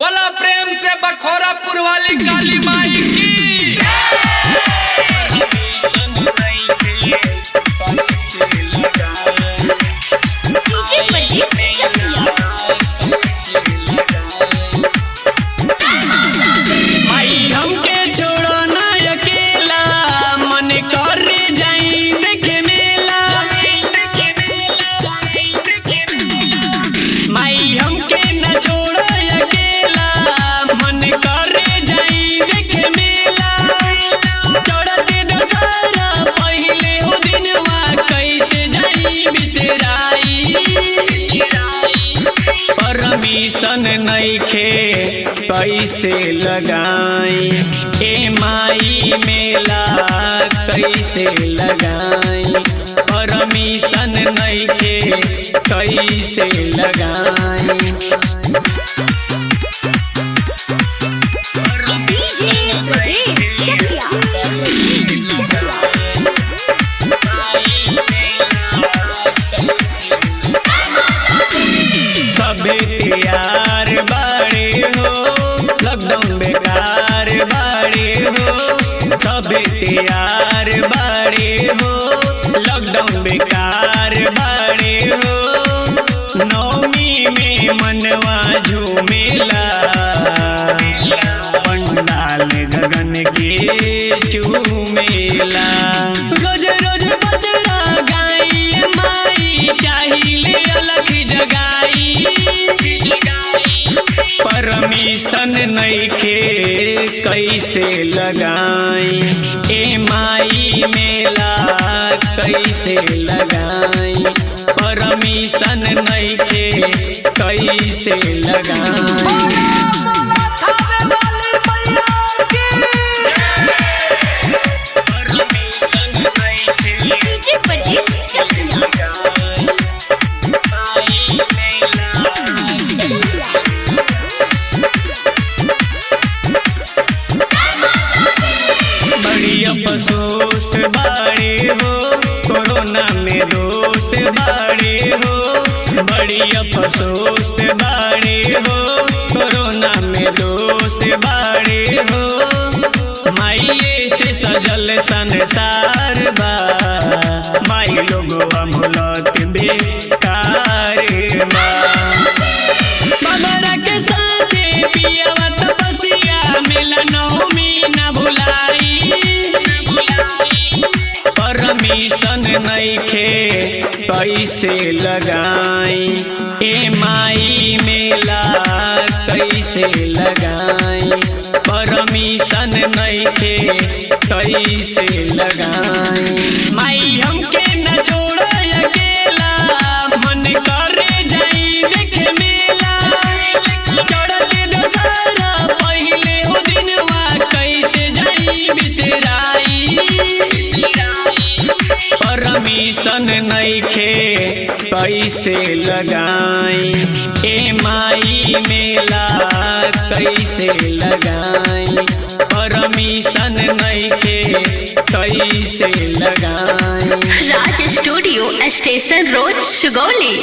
बोला प्रेम से बखोरापुर वाली काली माई की। माई हमके छोड़ो ना अकेला, मन कर जाई देखे मेला। माई हमके न छोड़ो अकेला, मन कर जाई देखे मेला। चढ़ते दशहरा पहिले हो दिनवा, कैसे जाई बिसराई। परमिशन नइखे कैसे लगाई, ए माई मेला कैसे लगाई। परमिशन नइखे कैसे लगाई। सबे तैयार बाड़े हो, लॉकडाउन बेकार बाड़े हो। सबे तैयार बाड़े हो, लॉकडाउन बेकार बाड़े हो। नौमी में मनवा झूमेला, पंडाल गगन के चूमेला। रोज रोज बजरा गाई माई, चाहिए अलग जगाई। परमिशन नइखे कैसे लगाई, ए माई मेला कैसे लगाई। परमिशन नइखे कैसे लगाई। बड़ी अफसोस बाड़े हो, कोरोना में दोष बाड़े हो। बड़ी अफसोस बाड़े हो, कोरोना में दोष बाड़े हो। माइये से सजल संसार बा, माई लोगवा मुलत बेकार बा। बाबरा के साथे पियावा तपसिया, मेला नौमी न भुलाई। परमिशन नइखे कैसे लगाई, ए माई मेला कैसे लगाई। परमिशन नइखे कैसे लगाई। माई हमके न छोड़ो अकेला, मन कर जाई देखे मेला। चढ़ते दशहरा पहिले हो दिनवा, कैसे जाई बिसराई। परमिशन नइखे कैसे लगाई, ए माई मेला कैसे लगाई। परमिशन नइखे कैसे लगाई। राज स्टूडियो, स्टेशन रोड, सुगौली।